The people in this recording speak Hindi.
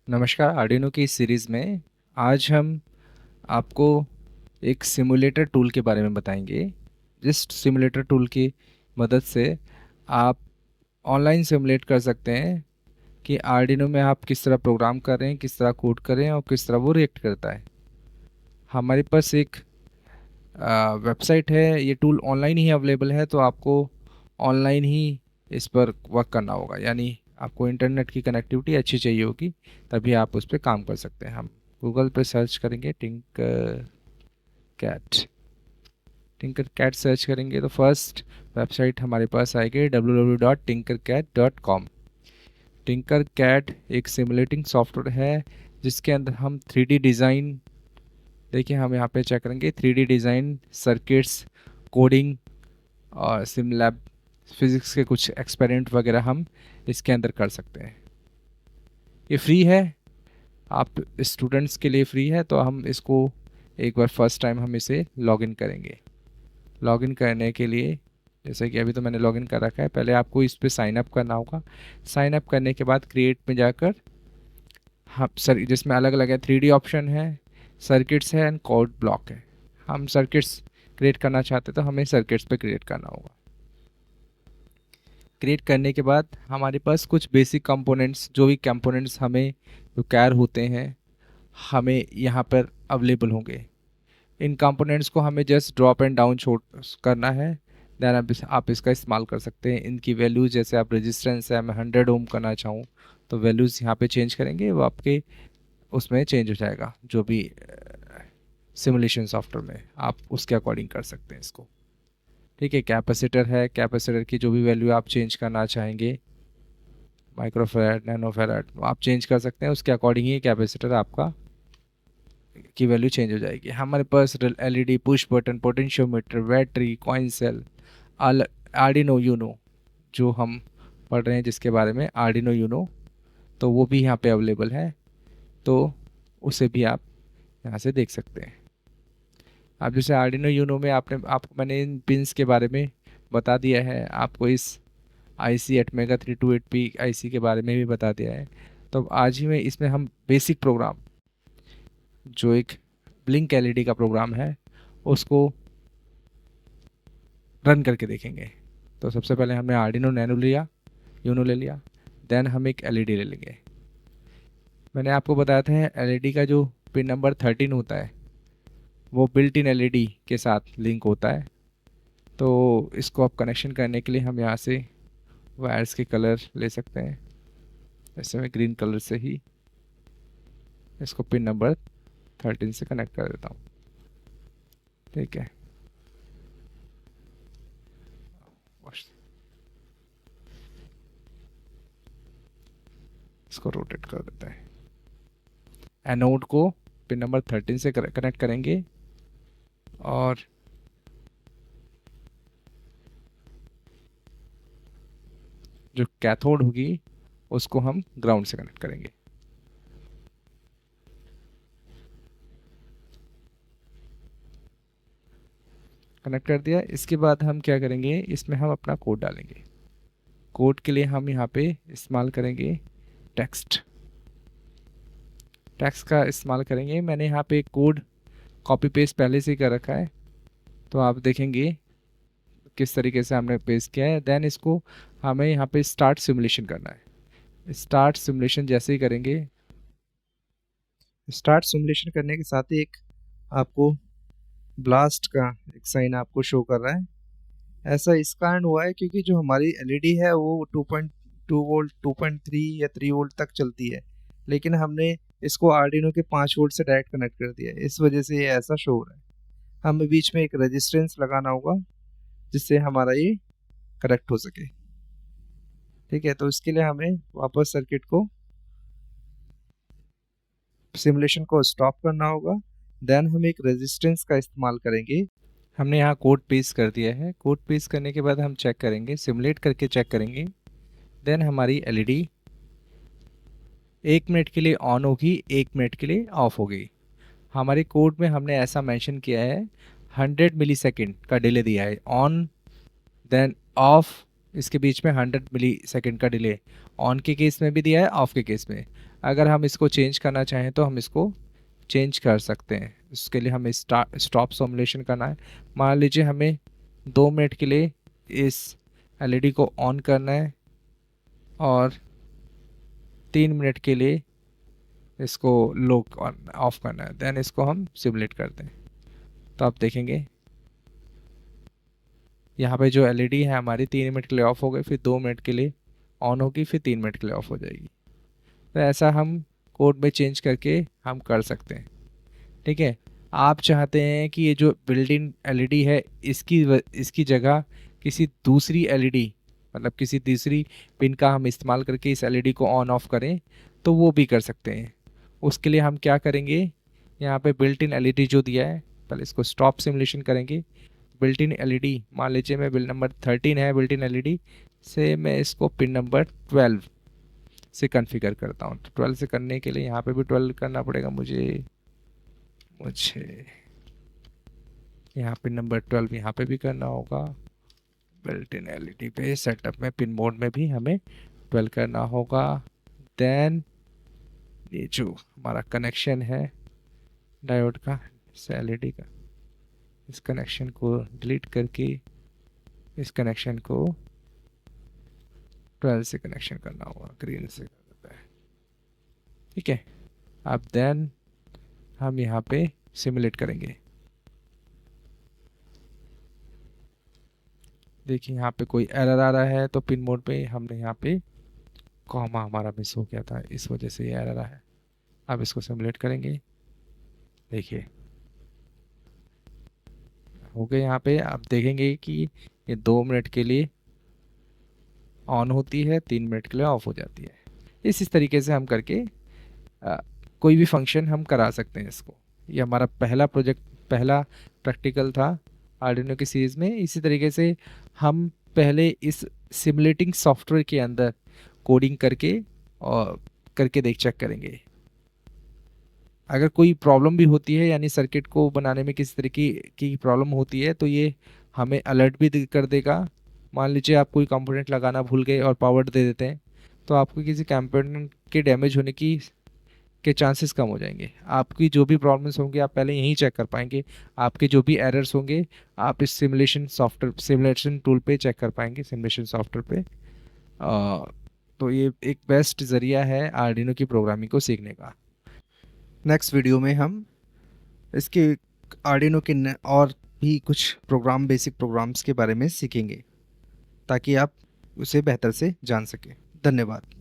नमस्कार। आर्डिनो की इस सीरीज़ में आज हम आपको एक सिमुलेटर टूल के बारे में बताएंगे। जिस सिमुलेटर टूल की मदद से आप ऑनलाइन सिमुलेट कर सकते हैं कि आर्डिनो में आप किस तरह प्रोग्राम कर रहे हैं, किस तरह कोड कर रहे हैं और किस तरह वो रिएक्ट करता है। हमारे पास एक वेबसाइट है, ये टूल ऑनलाइन ही अवेलेबल है, तो आपको ऑनलाइन ही इस पर वर्क करना होगा। यानी आपको इंटरनेट की कनेक्टिविटी अच्छी चाहिए होगी, तभी आप उस पर काम कर सकते हैं। हम गूगल पे सर्च करेंगे कैट टिंकर कैट सर्च करेंगे तो फर्स्ट वेबसाइट हमारे पास आएगी www.tinkercad.com। टिंकर कैट एक सिमुलेटिंग सॉफ्टवेयर है जिसके अंदर हम 3D डिज़ाइन, देखिए हम यहाँ पे चेक करेंगे 3D डिज़ाइन, सर्किट्स, कोडिंग और सिमलैब फिज़िक्स के कुछ एक्सपेरिमेंट वगैरह हम इसके अंदर कर सकते हैं। ये फ्री है, आप स्टूडेंट्स के लिए फ्री है। तो हम इसको एक बार फर्स्ट टाइम हम इसे लॉगिन करेंगे। लॉगिन करने के लिए, जैसे कि अभी तो मैंने लॉगिन कर रखा है, पहले आपको इस पर साइन अप करना होगा। साइन अप करने के बाद क्रिएट में जाकर हम सर जिसमें अलग अलग है, 3D ऑप्शन है, सर्किट्स है एंड कोड ब्लॉक है। हम सर्किट्स क्रिएट करना चाहते तो हमें सर्किट्स पे क्रिएट करना होगा। क्रिएट करने के बाद हमारे पास कुछ बेसिक कंपोनेंट्स, जो भी कंपोनेंट्स हमें रिक्वायर होते हैं, हमें यहाँ पर अवेलेबल होंगे। इन कंपोनेंट्स को हमें जस्ट ड्रॉप एंड डाउन छोड़ करना है। देन आप इसका इस्तेमाल कर सकते हैं। इनकी वैल्यूज़, जैसे आप रेजिस्टेंस है, मैं 100 ओम करना चाहूँ तो वैल्यूज़ यहाँ पे चेंज करेंगे, वो आपके उसमें चेंज हो जाएगा। जो भी सिमुलेशन सॉफ्टवेयर में आप उसके अकॉर्डिंग कर सकते हैं इसको। ठीक है, कैपेसिटर है, कैपेसिटर की जो भी वैल्यू आप चेंज करना चाहेंगे, माइक्रोफैराड, नैनोफैराड, आप चेंज कर सकते हैं। उसके अकॉर्डिंग ही कैपेसिटर आपका की वैल्यू चेंज हो जाएगी। हमारे पास LED, push button, potentiometer, battery, coin cell, Arduino Uno, जो हम पढ़ रहे हैं जिसके बारे में, आर्डिनो यूनो, तो वो भी यहाँ पे अवेलेबल है। तो उसे भी आप यहाँ से देख सकते हैं। अब जैसे आर्डिनो यूनो में आपको मैंने इन पिंस के बारे में बता दिया है, आपको इस आईसी एटमेगा 328P आईसी के बारे में भी बता दिया है। तो आज ही में इसमें हम बेसिक प्रोग्राम, जो एक ब्लिंक एलईडी का प्रोग्राम है, उसको रन करके देखेंगे। तो सबसे पहले हमने आर्डिनो नैनो लिया, यूनो ले लिया, देन हम एक एलईडी ले लेंगे। मैंने आपको बताया था एलईडी का जो पिन नंबर 13 होता है वो बिल्ट इन एलईडी के साथ लिंक होता है। तो इसको आप कनेक्शन करने के लिए हम यहाँ से वायर्स के कलर ले सकते हैं। जैसे मैं ग्रीन कलर से ही इसको पिन नंबर 13 से कनेक्ट कर देता हूँ। ठीक है, इसको रोटेट कर देते हैं। एनोड को पिन नंबर 13 से कनेक्ट करेंगे और जो कैथोड होगी उसको हम ग्राउंड से कनेक्ट करेंगे। कनेक्ट कर दिया। इसके बाद हम क्या करेंगे, इसमें हम अपना कोड डालेंगे। कोड के लिए हम यहाँ पे इस्तेमाल करेंगे टेक्स्ट। टेक्स्ट का इस्तेमाल करेंगे। मैंने यहाँ पे कोड कॉपी पेस्ट पहले से ही कर रखा है, तो आप देखेंगे किस तरीके से हमने पेस्ट किया है। देन इसको हमें यहाँ पे स्टार्ट सिमुलेशन करना है। स्टार्ट सिमुलेशन जैसे ही करेंगे, स्टार्ट सिमुलेशन करने के साथ ही एक आपको ब्लास्ट का एक साइन आपको शो कर रहा है। ऐसा इस कारण हुआ है क्योंकि जो हमारी एलईडी है वो 2.2 वोल्ट, 2.3 या 3 वोल्ट तक चलती है, लेकिन हमने इसको आर्डिनो के 5 वोल्ट से डायरेक्ट कनेक्ट कर दिया है। इस वजह से ये ऐसा शो हो रहा है। हमें बीच में एक रेजिस्टेंस लगाना होगा जिससे हमारा ये करेक्ट हो सके। ठीक है, तो इसके लिए हमें वापस सर्किट को, सिमुलेशन को स्टॉप करना होगा। देन हम एक रेजिस्टेंस का इस्तेमाल करेंगे। हमने यहाँ कोड पेस्ट कर दिया है। कोड पेस्ट करने के बाद हम चेक करेंगे, सिमुलेट करके चेक करेंगे। देन हमारी एलईडी 1 मिनट के लिए ऑन होगी, 1 मिनट के लिए ऑफ होगी। हमारे कोड में हमने ऐसा मेंशन किया है, 100 मिलीसेकंड का डिले दिया है ऑन, देन ऑफ, इसके बीच में 100 मिलीसेकंड का डिले ऑन के केस में भी दिया है, ऑफ के केस में। अगर हम इसको चेंज करना चाहें तो हम इसको चेंज कर सकते हैं। उसके लिए हमें स्टॉप सिमुलेशन करना है। मान लीजिए हमें 2 मिनट के लिए इस एलईडी को ऑन करना है और 3 मिनट के लिए इसको लो ऑफ करना है, देन इसको हम सिमुलेट करते हैं। तो आप देखेंगे यहाँ पे जो एलईडी है हमारी 3 मिनट के लिए ऑफ हो गई, फिर 2 मिनट के लिए ऑन होगी, फिर 3 मिनट के लिए ऑफ हो जाएगी। तो ऐसा हम कोड में चेंज करके हम कर सकते हैं। ठीक है, आप चाहते हैं कि ये जो बिल्ट इन एलईडी है इसकी जगह किसी दूसरी एलईडी, मतलब किसी दूसरी पिन का हम इस्तेमाल करके इस एलईडी को ऑन ऑफ करें, तो वो भी कर सकते हैं। उसके लिए हम क्या करेंगे, यहाँ पे बिल्ट इन एलईडी जो दिया है, पहले इसको स्टॉप सिमुलेशन करेंगे। बिल्ट इन एलईडी मान लीजिए मैं बिल नंबर 13 है बिल्ट इन एलईडी से, मैं इसको पिन नंबर 12 से कॉन्फ़िगर करता हूँ। तो 12 से करने के लिए यहाँ पे भी 12 करना पड़ेगा मुझे यहाँ पिन नंबर 12 यहाँ पे भी करना होगा। बिल्ट इन एलईडी पे सेटअप में पिन मोड में भी हमें 12 करना होगा। देन ये जो हमारा कनेक्शन है डायोड का, इस एलईडी का, इस कनेक्शन को डिलीट करके इस कनेक्शन को 12 से कनेक्शन करना होगा, ग्रीन से कर देता है। ठीक है, अब देन हम यहाँ पे सिमुलेट करेंगे। देखिए यहाँ पे कोई एरर आ रहा है, तो पिन मोड पे हमने यहाँ पे कॉमा हमारा मिस हो गया था, इस वजह से ये एरर है। अब इसको सिमुलेट करेंगे। देखिए हो गए, यहाँ पे आप देखेंगे कि ये 2 मिनट के लिए ऑन होती है, 3 मिनट के लिए ऑफ हो जाती है। इस तरीके से हम करके आ, कोई भी फंक्शन हम करा सकते हैं इसको। ये हमारा पहला प्रोजेक्ट, पहला प्रैक्टिकल था आर्डिनो की सीरीज़ में। इसी तरीके से हम पहले इस सिमुलेटिंग सॉफ्टवेयर के अंदर कोडिंग करके और चेक करेंगे। अगर कोई प्रॉब्लम भी होती है, यानी सर्किट को बनाने में किसी तरीके की प्रॉब्लम होती है, तो ये हमें अलर्ट भी कर देगा। मान लीजिए आप कोई कंपोनेंट लगाना भूल गए और पावर दे देते हैं, तो आपको किसी कंपोनेंट के डैमेज होने के चांसेस कम हो जाएंगे। आपकी जो भी प्रॉब्लम्स होंगी आप पहले यहीं चेक कर पाएंगे। आपके जो भी एरर्स होंगे आप इस सिमुलेशन टूल पे चेक कर पाएंगे, सिमुलेशन सॉफ्टवेयर पे। तो ये एक बेस्ट ज़रिया है आर्डिनो की प्रोग्रामिंग को सीखने का। नेक्स्ट वीडियो में हम इसके आर्डिनो के और भी कुछ बेसिक प्रोग्राम्स के बारे में सीखेंगे, ताकि आप उसे बेहतर से जान सकें। धन्यवाद।